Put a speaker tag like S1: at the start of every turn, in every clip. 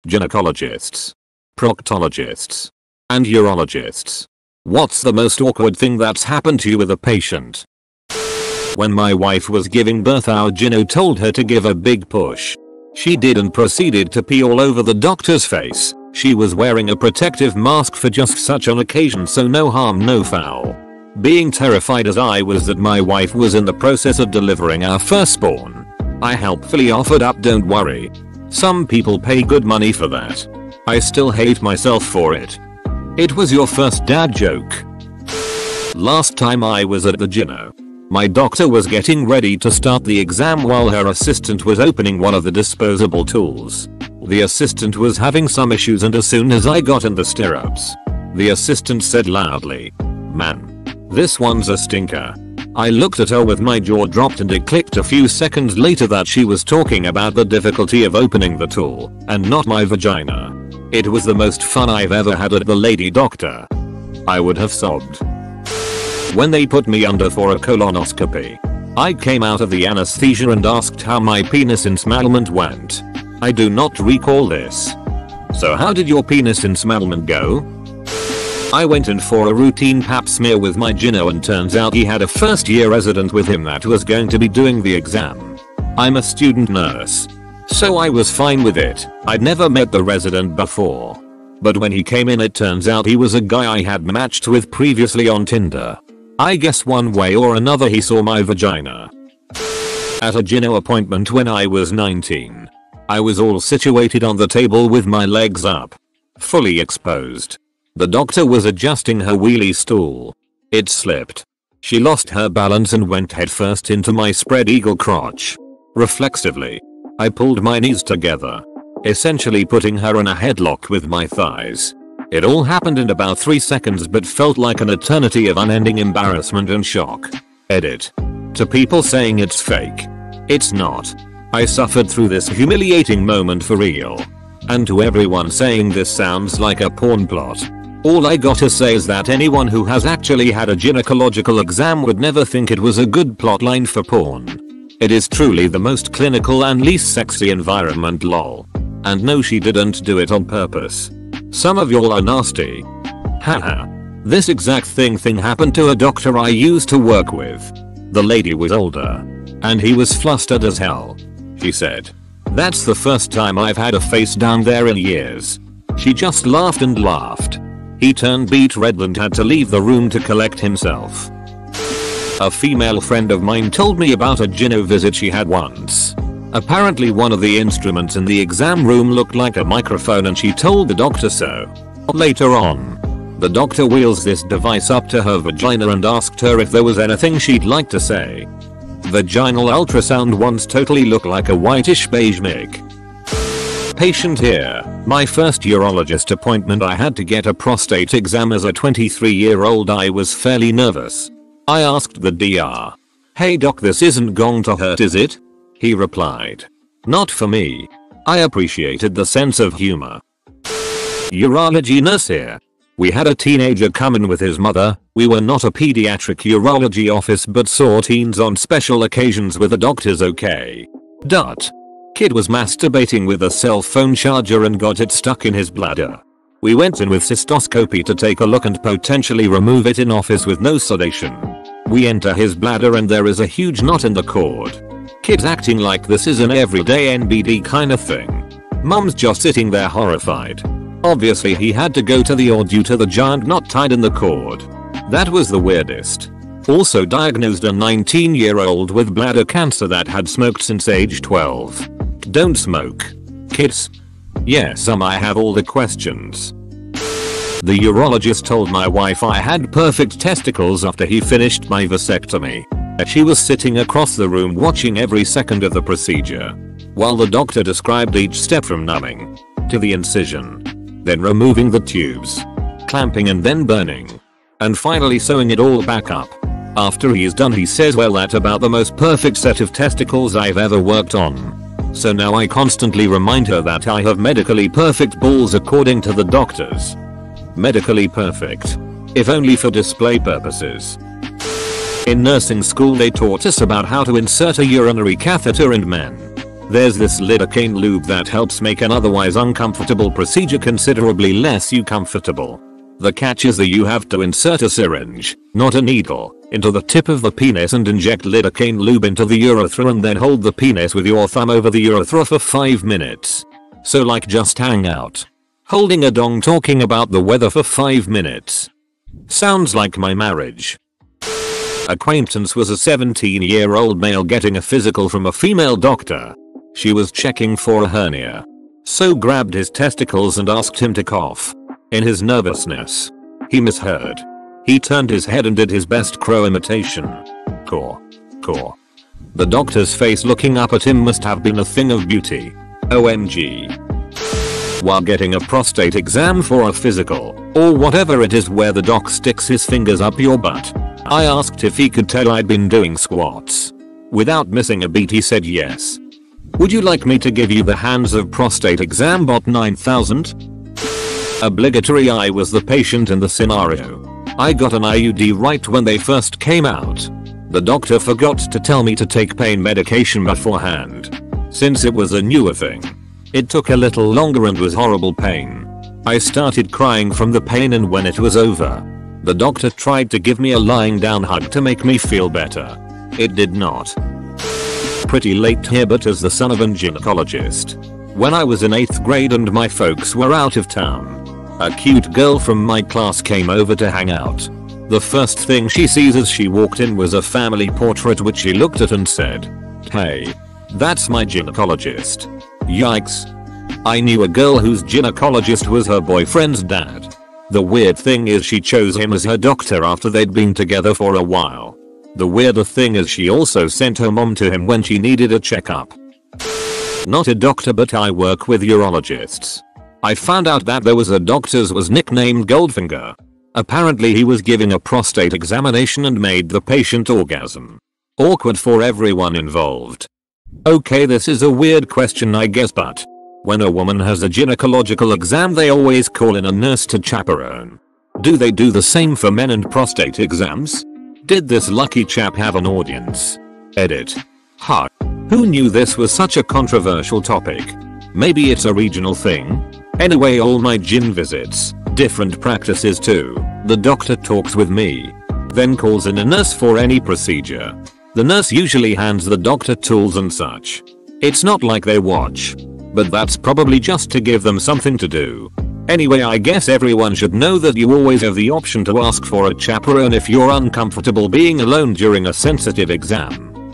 S1: gynecologists, proctologists, and urologists. What's the most awkward thing that's happened to you with a patient? When my wife was giving birth, our gyno told her to give a big push. She did and proceeded to pee all over the doctor's face. She was wearing a protective mask for just such an occasion, so no harm no foul. Being terrified as I was that my wife was in the process of delivering our firstborn, I helpfully offered up, "Don't worry. Some people pay good money for that." I still hate myself for it. It was your first dad joke. Last time I was at the gyno, my doctor was getting ready to start the exam while her assistant was opening one of the disposable tools. The assistant was having some issues, and as soon as I got in the stirrups, the assistant said loudly, "Man, this one's a stinker." I looked at her with my jaw dropped, and it clicked a few seconds later that she was talking about the difficulty of opening the tool and not my vagina. It was the most fun I've ever had at the lady doctor. I would have sobbed. When they put me under for a colonoscopy, I came out of the anesthesia and asked how my penis ensmelment went. I do not recall this. So how did your penis ensmelment go? I went in for a routine pap smear with my gyno, and turns out he had a first year resident with him that was going to be doing the exam. I'm a student nurse, so I was fine with it. I'd never met the resident before. But when he came in, it turns out he was a guy I had matched with previously on Tinder. I guess one way or another he saw my vagina. At a gyno appointment when I was 19, I was all situated on the table with my legs up, fully exposed. The doctor was adjusting her wheelie stool. It slipped. She lost her balance and went headfirst into my spread eagle crotch. Reflexively, I pulled my knees together, essentially putting her in a headlock with my thighs. It all happened in about 3 seconds, but felt like an eternity of unending embarrassment and shock. Edit. To people saying it's fake, it's not. I suffered through this humiliating moment for real. And to everyone saying this sounds like a porn plot, all I gotta say is that anyone who has actually had a gynecological exam would never think it was a good plotline for porn. It is truly the most clinical and least sexy environment, lol. And no, she didn't do it on purpose. Some of y'all are nasty. Haha. This exact thing happened to a doctor I used to work with. The lady was older, and he was flustered as hell. She said, "That's the first time I've had a face down there in years." She just laughed and laughed. He turned beet red and had to leave the room to collect himself. A female friend of mine told me about a gyno visit she had once. Apparently one of the instruments in the exam room looked like a microphone, and she told the doctor so. Later on, the doctor wheels this device up to her vagina and asked her if there was anything she'd like to say. Vaginal ultrasound once totally looked like a whitish beige mic. Patient here. My first urologist appointment, I had to get a prostate exam as a 23-year-old. I was fairly nervous. I asked the DR, "Hey doc, this isn't going to hurt, is it?" He replied, "Not for me." I appreciated the sense of humor. Urology nurse here. We had a teenager come in with his mother. We were not a pediatric urology office, but saw teens on special occasions with the doctors. Okay. Kid was masturbating with a cell phone charger and got it stuck in his bladder. We went in with cystoscopy to take a look and potentially remove it in office with no sedation. We enter his bladder and there is a huge knot in the cord. Kid's acting like this is an everyday NBD kind of thing. Mom's just sitting there horrified. Obviously he had to go to the OR due to the giant knot tied in the cord. That was the weirdest. Also diagnosed a 19-year-old with bladder cancer that had smoked since age 12. Don't smoke, kids. Yes, I have all the questions. The urologist told my wife I had perfect testicles after he finished my vasectomy. She was sitting across the room watching every second of the procedure, while the doctor described each step from numbing to the incision, then removing the tubes, clamping and then burning, and finally sewing it all back up. After he's done, he says, "Well, that's about the most perfect set of testicles I've ever worked on." So now I constantly remind her that I have medically perfect balls according to the doctors. Medically perfect, if only for display purposes. In nursing school they taught us about how to insert a urinary catheter in men. There's this lidocaine lube that helps make an otherwise uncomfortable procedure considerably less uncomfortable. The catch is that you have to insert a syringe, not a needle, into the tip of the penis and inject lidocaine lube into the urethra and then hold the penis with your thumb over the urethra for 5 minutes. So like just hang out. Holding a dong talking about the weather for 5 minutes. Sounds like my marriage. Acquaintance was a 17-year-old male getting a physical from a female doctor. She was checking for a hernia. So grabbed his testicles and asked him to cough. In his nervousness, he misheard. He turned his head and did his best crow imitation. Caw. Caw. The doctor's face looking up at him must have been a thing of beauty. OMG. While getting a prostate exam for a physical, or whatever it is where the doc sticks his fingers up your butt, I asked if he could tell I'd been doing squats. Without missing a beat he said yes. Would you like me to give you the hands of prostate exam bot 9000? Obligatory. I was the patient in the scenario. I got an IUD right when they first came out. The doctor forgot to tell me to take pain medication beforehand. Since it was a newer thing, it took a little longer and was horrible pain. I started crying from the pain, and when it was over, the doctor tried to give me a lying down hug to make me feel better. It did not. Pretty late here, but as the son of a gynecologist, when I was in 8th grade and my folks were out of town, a cute girl from my class came over to hang out. The first thing she sees as she walked in was a family portrait which she looked at and said, "Hey, that's my gynecologist." Yikes. I knew a girl whose gynecologist was her boyfriend's dad. The weird thing is she chose him as her doctor after they'd been together for a while. The weirder thing is she also sent her mom to him when she needed a checkup. Not a doctor, but I work with urologists. I found out that there was a doctor's was nicknamed Goldfinger. Apparently he was giving a prostate examination and made the patient orgasm. Awkward for everyone involved. Okay, this is a weird question I guess, but when a woman has a gynecological exam they always call in a nurse to chaperone. Do they do the same for men and prostate exams? Did this lucky chap have an audience? Edit. Ha. Who knew this was such a controversial topic? Maybe it's a regional thing? Anyway, all my gyn visits, different practices too. The doctor talks with me, then calls in a nurse for any procedure. The nurse usually hands the doctor tools and such. It's not like they watch, but that's probably just to give them something to do. Anyway, I guess everyone should know that you always have the option to ask for a chaperone if you're uncomfortable being alone during a sensitive exam.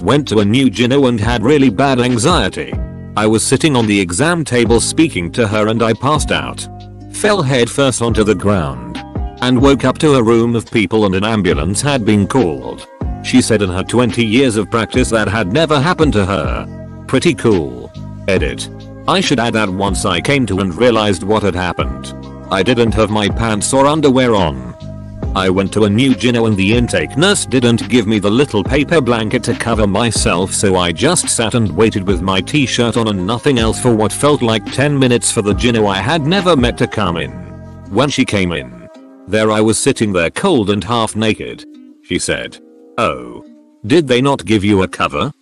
S1: Went to a new gyno and had really bad anxiety. I was sitting on the exam table speaking to her and I passed out. Fell head first onto the ground. And woke up to a room of people and an ambulance had been called. She said in her 20 years of practice that had never happened to her. Pretty cool. Edit. I should add that once I came to and realized what had happened, I didn't have my pants or underwear on. I went to a new gyno and the intake nurse didn't give me the little paper blanket to cover myself, so I just sat and waited with my t-shirt on and nothing else for what felt like 10 minutes for the gyno I had never met to come in. When she came in, there I was sitting there cold and half naked. She said, "Oh, did they not give you a cover?"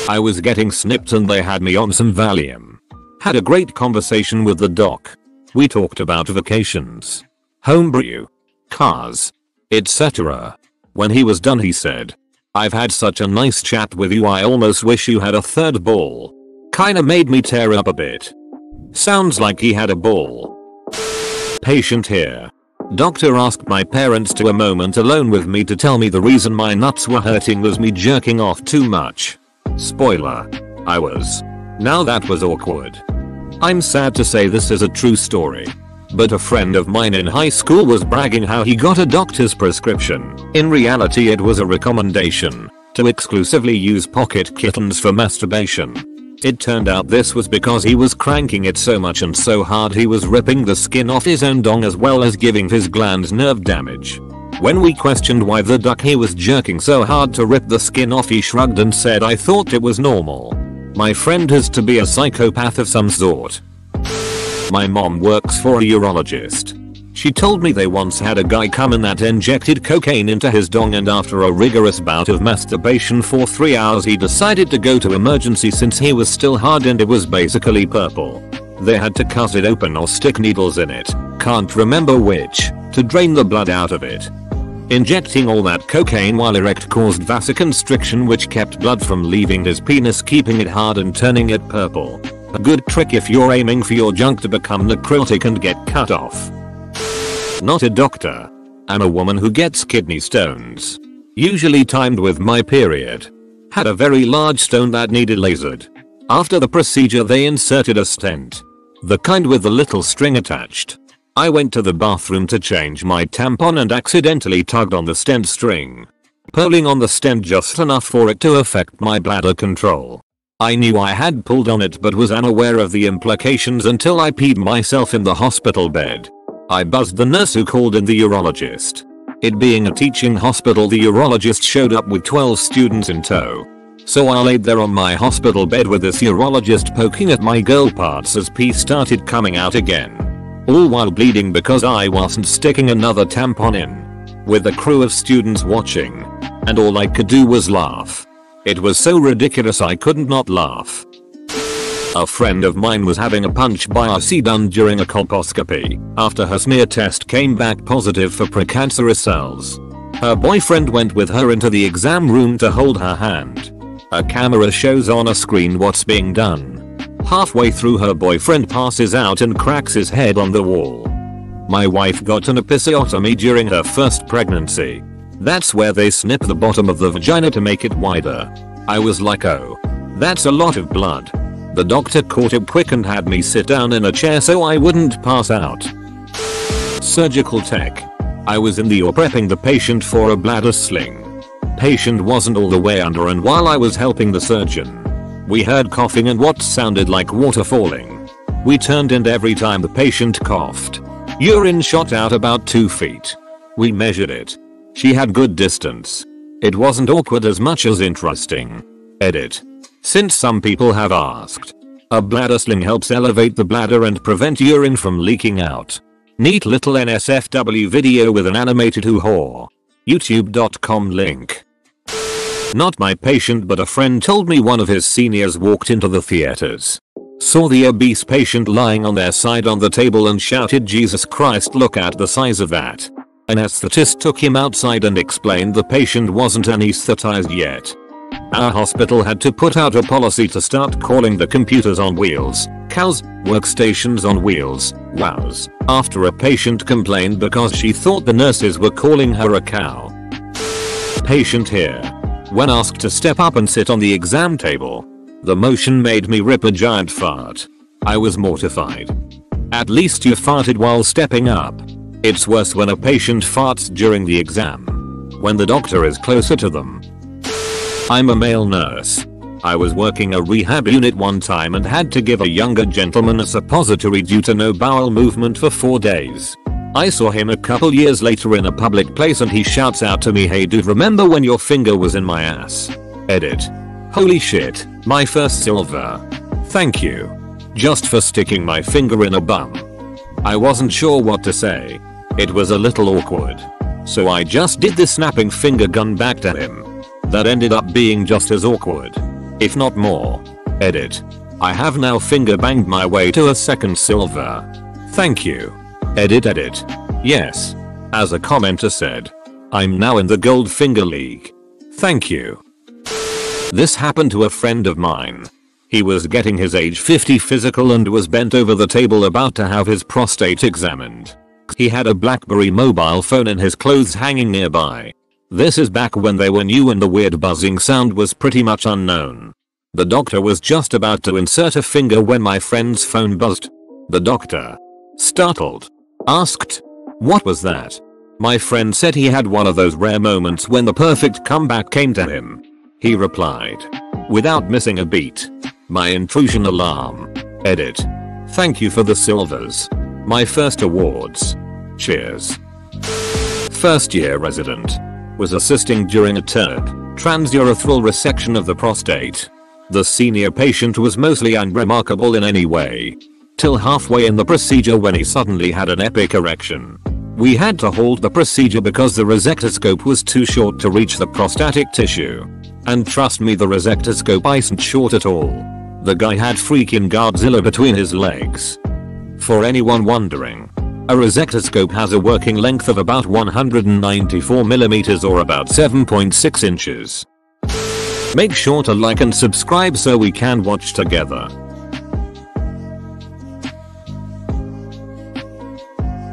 S1: I was getting snipped and they had me on some Valium. Had a great conversation with the doc. We talked about vacations, homebrew, cars, etc. When he was done he said, "I've had such a nice chat with you, I almost wish you had a third ball." Kinda made me tear up a bit. Sounds like he had a ball. Patient here. Doctor asked my parents to a moment alone with me to tell me the reason my nuts were hurting was me jerking off too much. Spoiler. I was. Now that was awkward. I'm sad to say this is a true story, but a friend of mine in high school was bragging how he got a doctor's prescription. In reality it was a recommendation to exclusively use pocket kittens for masturbation. It turned out this was because he was cranking it so much and so hard he was ripping the skin off his own dong as well as giving his glands nerve damage. When we questioned why the duck he was jerking so hard to rip the skin off, he shrugged and said, "I thought it was normal." My friend has to be a psychopath of some sort. My mom works for a urologist. She told me they once had a guy come in that injected cocaine into his dong, and after a rigorous bout of masturbation for 3 hours he decided to go to emergency since he was still hard and it was basically purple. They had to cut it open or stick needles in it, can't remember which, to drain the blood out of it. Injecting all that cocaine while erect caused vasoconstriction, which kept blood from leaving his penis, keeping it hard and turning it purple. A good trick if you're aiming for your junk to become necrotic and get cut off. Not a doctor. I'm a woman who gets kidney stones. Usually timed with my period. Had a very large stone that needed lasered. After the procedure they inserted a stent. The kind with the little string attached. I went to the bathroom to change my tampon and accidentally tugged on the stent string. Pulling on the stent just enough for it to affect my bladder control. I knew I had pulled on it but was unaware of the implications until I peed myself in the hospital bed. I buzzed the nurse who called in the urologist. It being a teaching hospital, the urologist showed up with 12 students in tow. So I laid there on my hospital bed with this urologist poking at my girl parts as pee started coming out again. All while bleeding because I wasn't sticking another tampon in. With a crew of students watching. And all I could do was laugh. It was so ridiculous I couldn't not laugh. A friend of mine was having a punch biopsy done during a colposcopy after her smear test came back positive for precancerous cells. Her boyfriend went with her into the exam room to hold her hand. A camera shows on a screen what's being done. Halfway through, her boyfriend passes out and cracks his head on the wall. My wife got an episiotomy during her first pregnancy. That's where they snip the bottom of the vagina to make it wider. I was like, oh, that's a lot of blood. The doctor caught it quick and had me sit down in a chair so I wouldn't pass out. Surgical tech. I was in the OR prepping the patient for a bladder sling. Patient wasn't all the way under, and while I was helping the surgeon, we heard coughing and what sounded like water falling. We turned, and every time the patient coughed, urine shot out about 2 feet. We measured it. She had good distance. It wasn't awkward as much as interesting. Edit. Since some people have asked, a bladder sling helps elevate the bladder and prevent urine from leaking out. Neat little NSFW video with an animated hoo-haw. YouTube.com link. Not my patient, but a friend told me one of his seniors walked into the theaters, saw the obese patient lying on their side on the table and shouted, "Jesus Christ, look at the size of that." An anesthetist took him outside and explained the patient wasn't anesthetized yet. Our hospital had to put out a policy to start calling the computers on wheels cows, workstations on wheels, wows, after a patient complained because she thought the nurses were calling her a cow. Patient here. When asked to step up and sit on the exam table, the motion made me rip a giant fart. I was mortified. At least you farted while stepping up. It's worse when a patient farts during the exam, when the doctor is closer to them. I'm a male nurse. I was working a rehab unit one time and had to give a younger gentleman a suppository due to no bowel movement for 4 days. I saw him a couple years later in a public place and he shouts out to me, "Hey dude, remember when your finger was in my ass?" Edit. Holy shit, my first silver. Thank you. Just for sticking my finger in a bum. I wasn't sure what to say. It was a little awkward. So I just did the snapping finger gun back to him. That ended up being just as awkward, if not more. Edit. I have now finger banged my way to a second silver. Thank you. Edit. Yes. As a commenter said, I'm now in the gold finger league. Thank you. This happened to a friend of mine. He was getting his age 50 physical and was bent over the table about to have his prostate examined. He had a BlackBerry mobile phone in his clothes hanging nearby. This is back when they were new and the weird buzzing sound was pretty much unknown. The doctor was just about to insert a finger when my friend's phone buzzed. The doctor, startled, asked, "What was that?" My friend said he had one of those rare moments when the perfect comeback came to him. He replied, without missing a beat, "My intrusion alarm." Edit. Thank you for the silvers. My first awards. Cheers. First year resident. Was assisting during a TURP, transurethral resection of the prostate. The senior patient was mostly unremarkable in any way. Till halfway in the procedure when he suddenly had an epic erection. We had to halt the procedure because the resectoscope was too short to reach the prostatic tissue. And trust me, the resectoscope isn't short at all. The guy had freaking Godzilla between his legs. For anyone wondering, a resectoscope has a working length of about 194mm or about 7.6 inches. Make sure to like and subscribe so we can watch together.